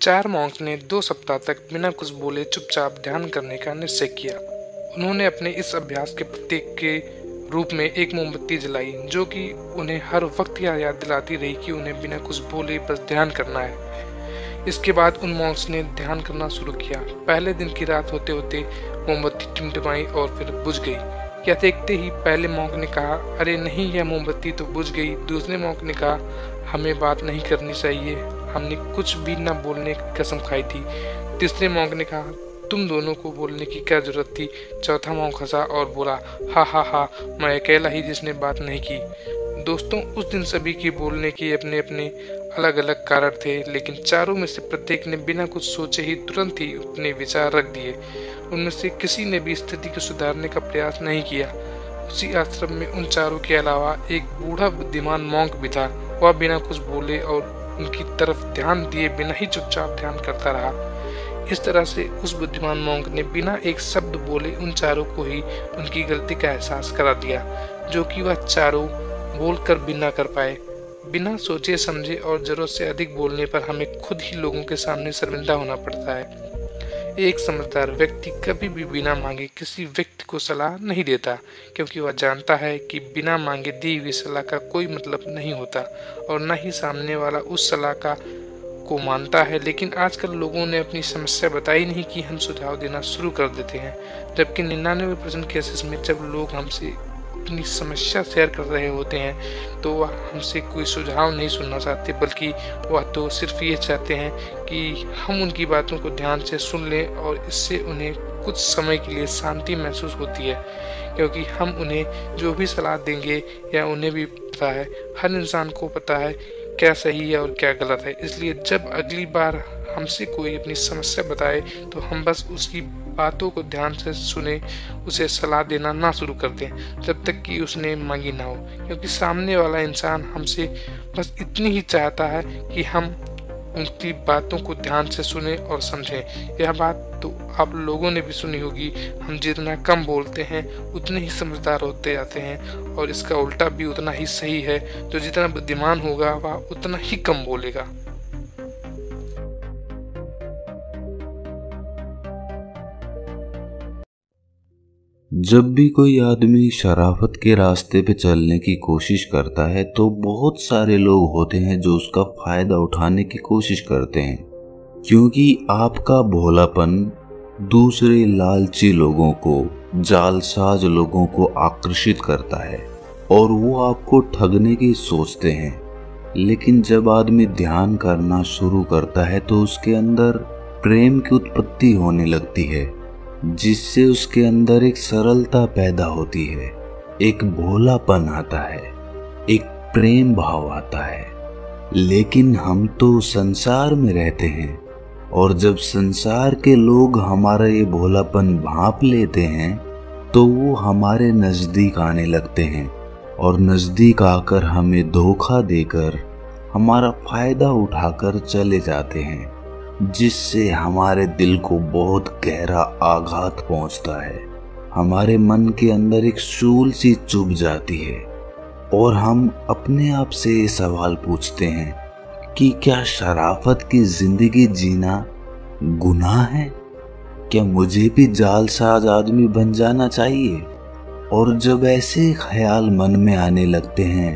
4 monk ने 2 सप्ताह तक बिना कुछ बोले चुपचाप ध्यान करने का निश्चय किया। उन्होंने अपने इस अभ्यास के प्रतीक के रूप में एक मोमबत्ती जलाई, जो कि उन्हें हर वक्त यह याद दिलाती रही कि उन्हें बिना कुछ बोले बस ध्यान करना है। इसके बाद उन मॉन्क्स ने ध्यान करना शुरू किया। पहले दिन की रात होते होते मोमबत्ती टिमटिमाई और फिर बुझ गई। यह देखते ही पहले मॉन्क ने कहा, अरे नहीं, यह मोमबत्ती तो बुझ गई। दूसरे मॉन्क ने कहा, हमें बात नहीं करनी चाहिए, हमने कुछ भी न बोलने की कसम खाई थी। तीसरे मॉन्क ने कहा, तुम दोनों को बोलने की क्या जरूरत थी। चौथा मॉन्क हंसा और बोला, हा हा हा, मैं अकेला ही जिसने बात नहीं की। दोस्तों, उस दिन सभी के बोलने के अपने अपने अलग अलग कारण थे, लेकिन चारों में से प्रत्येक ने बिना कुछ सोचे ही तुरंत ही अपने विचार रख दिए। उनमें से किसी ने भी स्थिति को सुधारने का प्रयास नहीं किया। उसी आश्रम में उन चारों के अलावा एक बूढ़ा बुद्धिमान मॉन्क भी था। वह बिना कुछ बोले और उनकी तरफ ध्यान दिए बिना ही चुपचाप ध्यान करता रहा। इस तरह से उस बुद्धिमान मॉन्क ने बिना एक शब्द बोले उन चारों को ही उनकी गलती का एहसास करा दिया, जो कि वह चारों बोलकर भी ना कर पाए। बिना सोचे समझे और जरूरत से अधिक बोलने पर हमें खुद ही लोगों के सामने शर्मिंदा होना पड़ता है। एक समझदार व्यक्ति कभी भी बिना मांगे किसी व्यक्ति को सलाह नहीं देता, क्योंकि वह जानता है कि बिना मांगे दी हुई सलाह का कोई मतलब नहीं होता और न ही सामने वाला उस सलाह को मानता है। लेकिन आजकल लोगों ने अपनी समस्या बताई नहीं कि हम सुझाव देना शुरू कर देते हैं, जबकि 99% केसेस में जब लोग हमसे अपनी समस्या शेयर कर रहे होते हैं तो वह हमसे कोई सुझाव नहीं सुनना चाहते, बल्कि वह तो सिर्फ ये चाहते हैं कि हम उनकी बातों को ध्यान से सुन लें, और इससे उन्हें कुछ समय के लिए शांति महसूस होती है, क्योंकि हम उन्हें जो भी सलाह देंगे या उन्हें भी पता है, हर इंसान को पता है क्या सही है और क्या गलत है। इसलिए जब अगली बार हमसे कोई अपनी समस्या बताए तो हम बस उसकी बातों को ध्यान से सुने, उसे सलाह देना ना शुरू कर दें जब तक कि उसने मांगी ना हो, क्योंकि सामने वाला इंसान हमसे बस इतनी ही चाहता है कि हम उनकी बातों को ध्यान से सुने और समझें। यह बात तो आप लोगों ने भी सुनी होगी, हम जितना कम बोलते हैं उतने ही समझदार होते जाते हैं, और इसका उल्टा भी उतना ही सही है। जो जितना बुद्धिमान होगा वह उतना ही कम बोलेगा। जब भी कोई आदमी शराफत के रास्ते पे चलने की कोशिश करता है तो बहुत सारे लोग होते हैं जो उसका फायदा उठाने की कोशिश करते हैं, क्योंकि आपका भोलापन दूसरे लालची लोगों को, जालसाज लोगों को आकर्षित करता है और वो आपको ठगने की सोचते हैं। लेकिन जब आदमी ध्यान करना शुरू करता है तो उसके अंदर प्रेम की उत्पत्ति होने लगती है, जिससे उसके अंदर एक सरलता पैदा होती है, एक भोलापन आता है, एक प्रेम भाव आता है। लेकिन हम तो संसार में रहते हैं, और जब संसार के लोग हमारा ये भोलापन भांप लेते हैं तो वो हमारे नजदीक आने लगते हैं, और नजदीक आकर हमें धोखा देकर हमारा फायदा उठाकर चले जाते हैं, जिससे हमारे दिल को बहुत गहरा आघात पहुंचता है। हमारे मन के अंदर एक शूल सी चुभ जाती है, और हम अपने आप से ये सवाल पूछते हैं कि क्या शराफत की जिंदगी जीना गुनाह है? क्या मुझे भी जालसाज आदमी बन जाना चाहिए? और जब ऐसे ख्याल मन में आने लगते हैं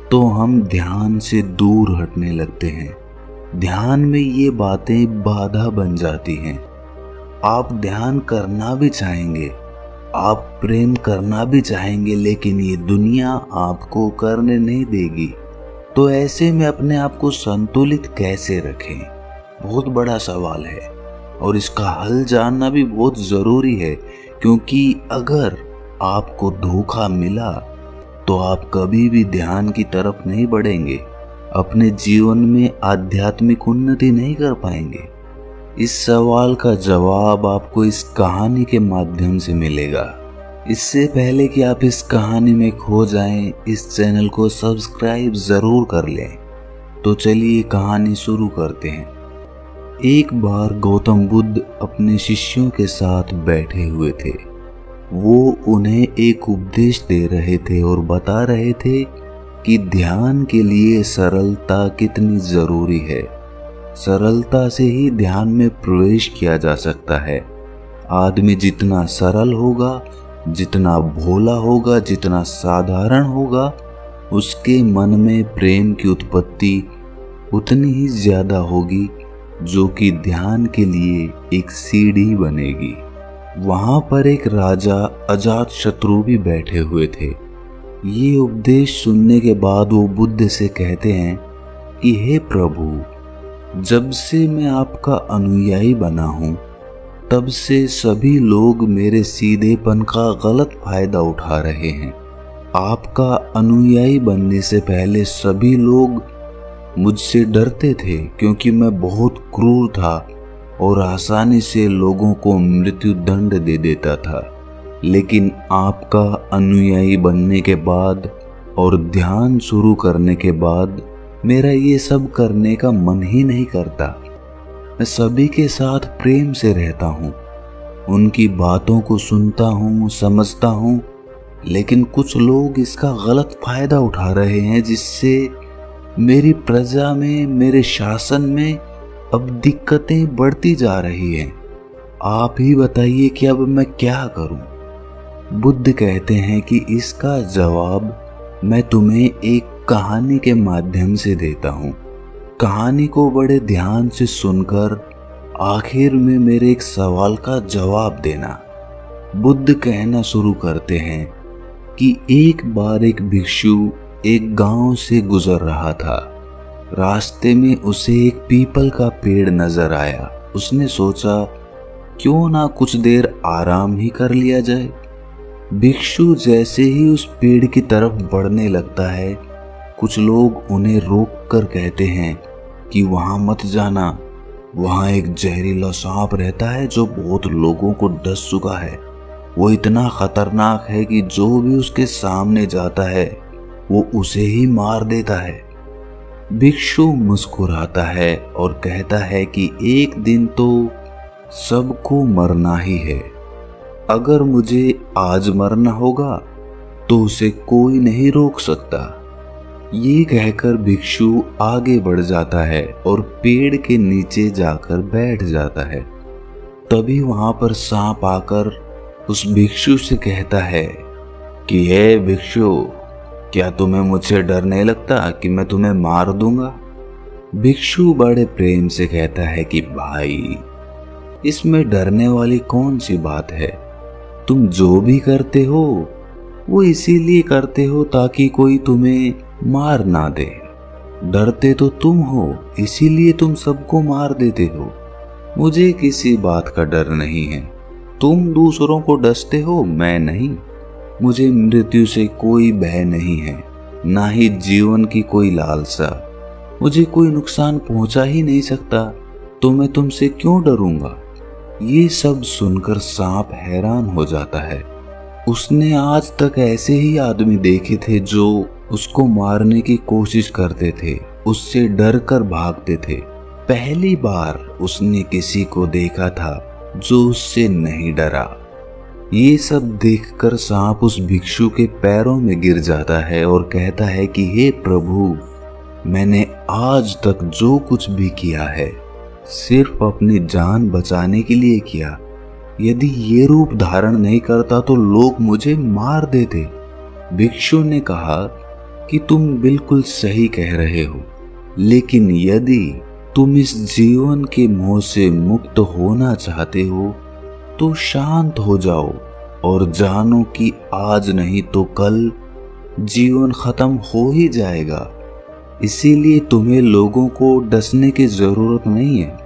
तो हम ध्यान से दूर हटने लगते हैं। ध्यान में ये बातें बाधा बन जाती हैं। आप ध्यान करना भी चाहेंगे, आप प्रेम करना भी चाहेंगे, लेकिन ये दुनिया आपको करने नहीं देगी। तो ऐसे में अपने आप को संतुलित कैसे रखें, बहुत बड़ा सवाल है, और इसका हल जानना भी बहुत ज़रूरी है, क्योंकि अगर आपको धोखा मिला तो आप कभी भी ध्यान की तरफ नहीं बढ़ेंगे, अपने जीवन में आध्यात्मिक उन्नति नहीं कर पाएंगे। इस सवाल का जवाब आपको इस कहानी के माध्यम से मिलेगा। इससे पहले कि आप इस कहानी में खो जाएं, इस चैनल को सब्सक्राइब जरूर कर लें। तो चलिए कहानी शुरू करते हैं। एक बार गौतम बुद्ध अपने शिष्यों के साथ बैठे हुए थे। वो उन्हें एक उपदेश दे रहे थे और बता रहे थे कि ध्यान के लिए सरलता कितनी जरूरी है। सरलता से ही ध्यान में प्रवेश किया जा सकता है। आदमी जितना सरल होगा, जितना भोला होगा, जितना साधारण होगा, उसके मन में प्रेम की उत्पत्ति उतनी ही ज्यादा होगी, जो कि ध्यान के लिए एक सीढ़ी बनेगी। वहां पर एक राजा अजातशत्रु भी बैठे हुए थे। ये उपदेश सुनने के बाद वो बुद्ध से कहते हैं कि हे प्रभु, जब से मैं आपका अनुयायी बना हूं, तब से सभी लोग मेरे सीधेपन का गलत फायदा उठा रहे हैं। आपका अनुयायी बनने से पहले सभी लोग मुझसे डरते थे, क्योंकि मैं बहुत क्रूर था और आसानी से लोगों को मृत्यु दंड दे देता था। लेकिन आपका अनुयायी बनने के बाद और ध्यान शुरू करने के बाद मेरा ये सब करने का मन ही नहीं करता। मैं सभी के साथ प्रेम से रहता हूँ, उनकी बातों को सुनता हूँ, समझता हूँ, लेकिन कुछ लोग इसका गलत फायदा उठा रहे हैं, जिससे मेरी प्रजा में, मेरे शासन में अब दिक्कतें बढ़ती जा रही हैं। आप ही बताइए कि अब मैं क्या करूं? बुद्ध कहते हैं कि इसका जवाब मैं तुम्हें एक कहानी के माध्यम से देता हूं। कहानी को बड़े ध्यान से सुनकर आखिर में मेरे एक सवाल का जवाब देना। बुद्ध कहना शुरू करते हैं कि एक बार एक भिक्षु एक गांव से गुजर रहा था। रास्ते में उसे एक पीपल का पेड़ नजर आया। उसने सोचा, क्यों ना कुछ देर आराम ही कर लिया जाए। भिक्षु जैसे ही उस पेड़ की तरफ बढ़ने लगता है, कुछ लोग उन्हें रोक कर कहते हैं कि वहां मत जाना, वहां एक जहरीला सांप रहता है जो बहुत लोगों को डस चुका है। वो इतना खतरनाक है कि जो भी उसके सामने जाता है वो उसे ही मार देता है। भिक्षु मुस्कुराता है और कहता है कि एक दिन तो सबको मरना ही है। अगर मुझे आज मरना होगा तो उसे कोई नहीं रोक सकता। ये कहकर भिक्षु आगे बढ़ जाता है और पेड़ के नीचे जाकर बैठ जाता है। तभी वहां पर सांप आकर उस भिक्षु से कहता है कि हे भिक्षु, क्या तुम्हें मुझसे डर नहीं लगता कि मैं तुम्हें मार दूंगा? भिक्षु बड़े प्रेम से कहता है कि भाई, इसमें डरने वाली कौन सी बात है? तुम जो भी करते हो वो इसीलिए करते हो ताकि कोई तुम्हें मार ना दे। डरते तो तुम हो, इसीलिए तुम सबको मार देते हो। मुझे किसी बात का डर नहीं है। तुम दूसरों को डसते हो, मैं नहीं। मुझे मृत्यु से कोई भय नहीं है, ना ही जीवन की कोई लालसा। मुझे कोई नुकसान पहुंचा ही नहीं सकता, तो मैं तुमसे क्यों डरूंगा? ये सब सुनकर सांप हैरान हो जाता है। उसने आज तक ऐसे ही आदमी देखे थे जो उसको मारने की कोशिश करते थे, उससे डर कर भागते थे। पहली बार उसने किसी को देखा था जो उससे नहीं डरा। ये सब देखकर सांप उस भिक्षु के पैरों में गिर जाता है और कहता है कि हे प्रभु, मैंने आज तक जो कुछ भी किया है सिर्फ अपनी जान बचाने के लिए किया। यदि ये रूप धारण नहीं करता तो लोग मुझे मार देते। भिक्षु ने कहा कि तुम बिल्कुल सही कह रहे हो, लेकिन यदि तुम इस जीवन के मोह से मुक्त होना चाहते हो तो शांत हो जाओ और जानो कि आज नहीं तो कल जीवन खत्म हो ही जाएगा। इसीलिए तुम्हें लोगों को डसने की जरूरत नहीं है।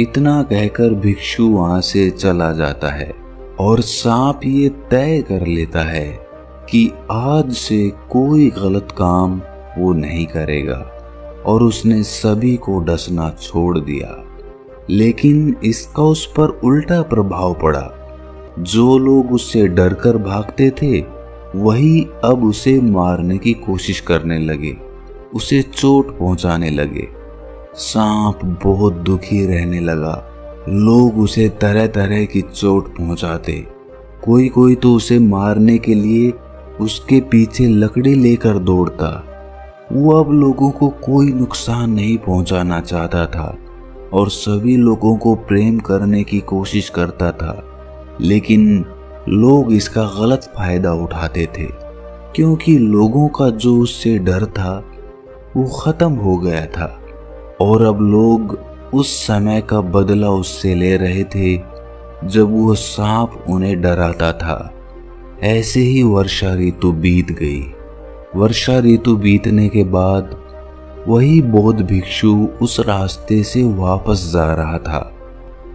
इतना कहकर भिक्षु वहां से चला जाता है और सांप ये तय कर लेता है कि आज से कोई गलत काम वो नहीं करेगा और उसने सभी को डसना छोड़ दिया। लेकिन इसका उस पर उल्टा प्रभाव पड़ा। जो लोग उससे डरकर भागते थे वही अब उसे मारने की कोशिश करने लगे, उसे चोट पहुंचाने लगे। सांप बहुत दुखी रहने लगा। लोग उसे तरह तरह की चोट पहुंचाते। कोई कोई तो उसे मारने के लिए उसके पीछे लकड़ी लेकर दौड़ता। वो अब लोगों को कोई नुकसान नहीं पहुंचाना चाहता था। और सभी लोगों को प्रेम करने की कोशिश करता था, लेकिन लोग इसका गलत फायदा उठाते थे क्योंकि लोगों का जो उससे डर था वो खत्म हो गया था और अब लोग उस समय का बदला उससे ले रहे थे जब वो सांप उन्हें डराता था। ऐसे ही वर्षा ऋतु बीत गई। वर्षा ऋतु बीतने के बाद वही बौद्ध भिक्षु उस रास्ते से वापस जा रहा था।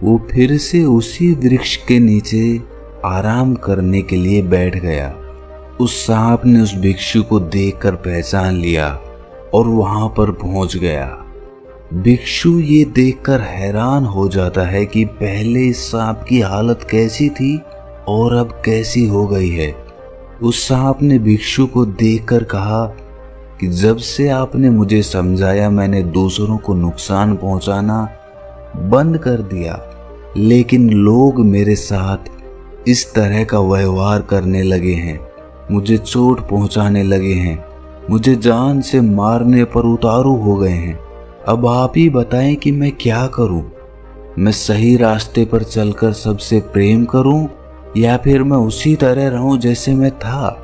वो फिर से उसी वृक्ष के नीचे आराम करने के लिए बैठ गया। उस सांप ने उस भिक्षु को देखकर पहचान लिया और वहां पर पहुंच गया। भिक्षु ये देखकर हैरान हो जाता है कि पहले इस सांप की हालत कैसी थी और अब कैसी हो गई है। उस सांप ने भिक्षु को देखकर कहा कि जब से आपने मुझे समझाया मैंने दूसरों को नुकसान पहुंचाना बंद कर दिया, लेकिन लोग मेरे साथ इस तरह का व्यवहार करने लगे हैं, मुझे चोट पहुंचाने लगे हैं, मुझे जान से मारने पर उतारू हो गए हैं। अब आप ही बताएं कि मैं क्या करूं? मैं सही रास्ते पर चलकर सबसे प्रेम करूं या फिर मैं उसी तरह रहूं जैसे मैं था,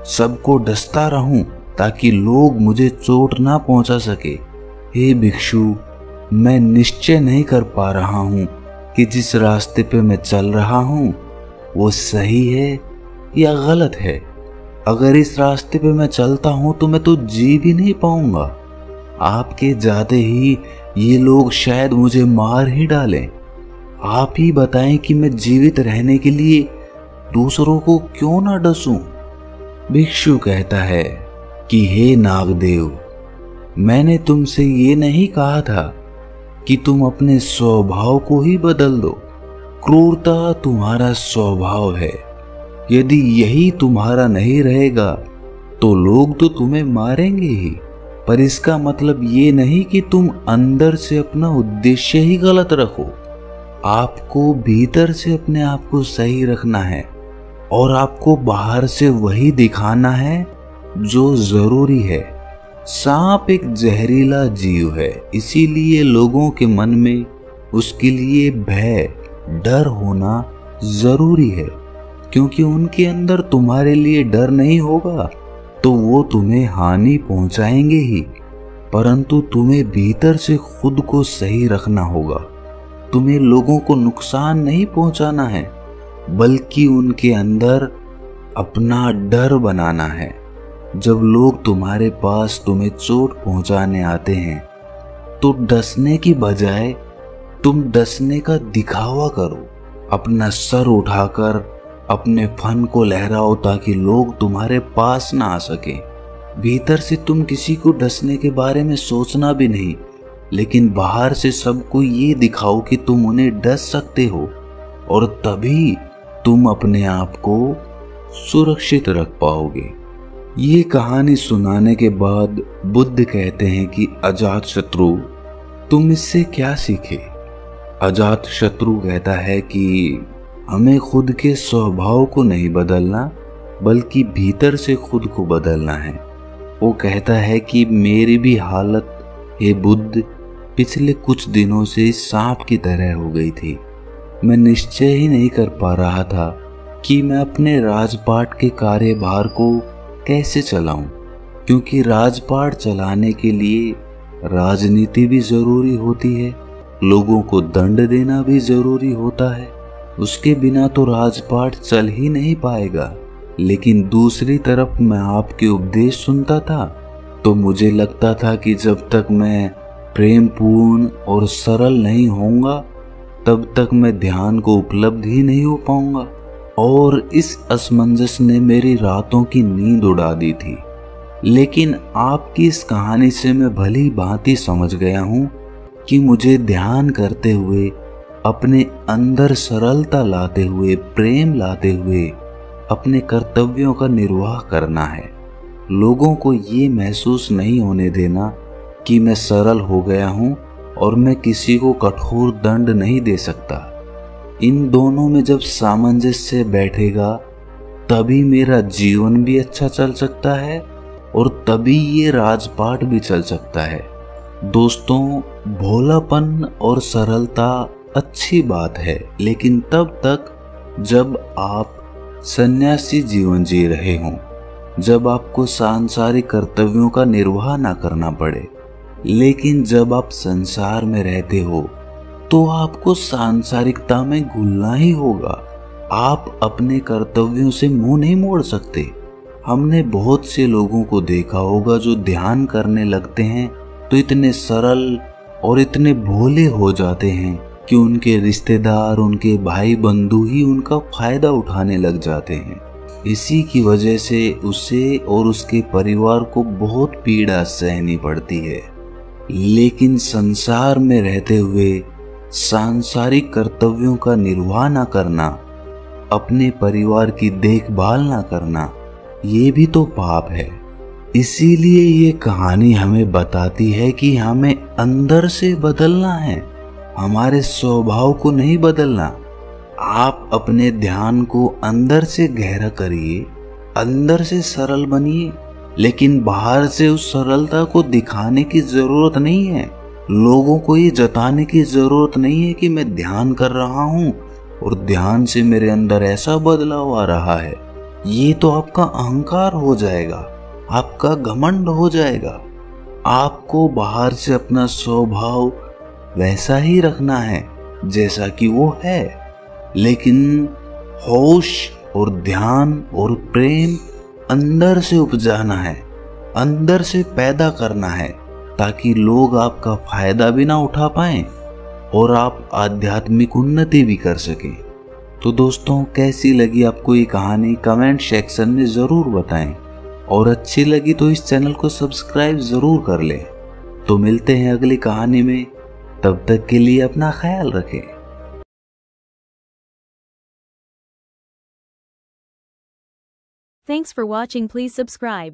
सबको डसता रहूं ताकि लोग मुझे चोट ना पहुंचा सके? हे भिक्षु, मैं निश्चय नहीं कर पा रहा हूं कि जिस रास्ते पे मैं चल रहा हूं वो सही है या गलत है। अगर इस रास्ते पे मैं चलता हूं तो मैं तो जी भी नहीं पाऊंगा। आपके जाते ही ये लोग शायद मुझे मार ही डालें। आप ही बताएं कि मैं जीवित रहने के लिए दूसरों को क्यों ना डसूं? भिक्षु कहता है कि हे नागदेव, मैंने तुमसे ये नहीं कहा था कि तुम अपने स्वभाव को ही बदल दो। क्रूरता तुम्हारा स्वभाव है। यदि यही तुम्हारा नहीं रहेगा तो लोग तो तुम्हें मारेंगे ही, पर इसका मतलब ये नहीं कि तुम अंदर से अपना उद्देश्य ही गलत रखो। आपको भीतर से अपने आप को सही रखना है और आपको बाहर से वही दिखाना है जो जरूरी है। सांप एक जहरीला जीव है, इसीलिए लोगों के मन में उसके लिए भय, डर होना जरूरी है, क्योंकि उनके अंदर तुम्हारे लिए डर नहीं होगा तो वो तुम्हें हानि पहुंचाएंगे ही। परंतु तुम्हें भीतर से खुद को सही रखना होगा। तुम्हें लोगों को नुकसान नहीं पहुंचाना है, बल्कि उनके अंदर अपना डर बनाना है। जब लोग तुम्हारे पास तुम्हें चोट पहुंचाने आते हैं तो डसने की बजाय तुम डसने का दिखावा करो। अपना सर उठाकर अपने फन को लहराओ ताकि लोग तुम्हारे पास ना आ सके। भीतर से तुम किसी को डसने के बारे में सोचना भी नहीं, लेकिन बाहर से सबको ये दिखाओ कि तुम उन्हें डस सकते हो, और तभी तुम अपने आप को सुरक्षित रख पाओगे। ये कहानी सुनाने के बाद बुद्ध कहते हैं कि अजातशत्रु, तुम इससे क्या सीखे? अजातशत्रु कहता है कि हमें खुद के स्वभाव को नहीं बदलना, बल्कि भीतर से खुद को बदलना है। वो कहता है कि मेरी भी हालत, हे बुद्ध, पिछले कुछ दिनों से सांप की तरह हो गई थी। मैं निश्चय ही नहीं कर पा रहा था कि मैं अपने राजपाट के कार्यभार को कैसे चलाऊं, क्योंकि राजपाट चलाने के लिए राजनीति भी जरूरी होती है, लोगों को दंड देना भी जरूरी होता है। उसके बिना तो राजपाट चल ही नहीं पाएगा। लेकिन दूसरी तरफ मैं आपके उपदेश सुनता था तो मुझे लगता था कि जब तक मैं प्रेमपूर्ण और सरल नहीं होऊंगा तब तक मैं ध्यान को उपलब्ध ही नहीं हो पाऊंगा, और इस असमंजस ने मेरी रातों की नींद उड़ा दी थी। लेकिन आपकी इस कहानी से मैं भली भांति समझ गया हूँ कि मुझे ध्यान करते हुए, अपने अंदर सरलता लाते हुए, प्रेम लाते हुए अपने कर्तव्यों का निर्वाह करना है। लोगों को ये महसूस नहीं होने देना कि मैं सरल हो गया हूँ और मैं किसी को कठोर दंड नहीं दे सकता। इन दोनों में जब सामंजस्य बैठेगा तभी मेरा जीवन भी अच्छा चल सकता है और तभी ये राजपाट भी चल सकता है। दोस्तों, भोलापन और सरलता अच्छी बात है, लेकिन तब तक जब आप सन्यासी जीवन जी रहे हों, जब आपको सांसारिक कर्तव्यों का निर्वाह ना करना पड़े। लेकिन जब आप संसार में रहते हो तो आपको सांसारिकता में घुलना ही होगा। आप अपने कर्तव्यों से मुंह नहीं मोड़ सकते। हमने बहुत से लोगों को देखा होगा जो ध्यान करने लगते हैं तो इतने सरल और इतने भोले हो जाते हैं कि उनके रिश्तेदार, उनके भाई बंधु ही उनका फायदा उठाने लग जाते हैं। इसी की वजह से उसे और उसके परिवार को बहुत पीड़ा सहनी पड़ती है। लेकिन संसार में रहते हुए सांसारिक कर्तव्यों का निर्वाह न करना, अपने परिवार की देखभाल न करना, ये भी तो पाप है। इसीलिए ये कहानी हमें बताती है कि हमें अंदर से बदलना है, हमारे स्वभाव को नहीं बदलना। आप अपने ध्यान को अंदर से गहरा करिए, अंदर से सरल बनिए, लेकिन बाहर से उस सरलता को दिखाने की जरूरत नहीं है। लोगों को ये जताने की जरूरत नहीं है कि मैं ध्यान कर रहा हूँ और ध्यान से मेरे अंदर ऐसा बदलाव आ रहा है। ये तो आपका अहंकार हो जाएगा, आपका घमंड हो जाएगा। आपको बाहर से अपना स्वभाव वैसा ही रखना है जैसा कि वो है, लेकिन होश और ध्यान और प्रेम अंदर से उपजाना है, अंदर से पैदा करना है, ताकि लोग आपका फायदा भी ना उठा पाएं और आप आध्यात्मिक उन्नति भी कर सकें। तो दोस्तों, कैसी लगी आपको ये कहानी कमेंट सेक्शन में ज़रूर बताएं, और अच्छी लगी तो इस चैनल को सब्सक्राइब ज़रूर कर लें। तो मिलते हैं अगली कहानी में, तब तक के लिए अपना ख्याल रखें। Thanks for watching. Please subscribe.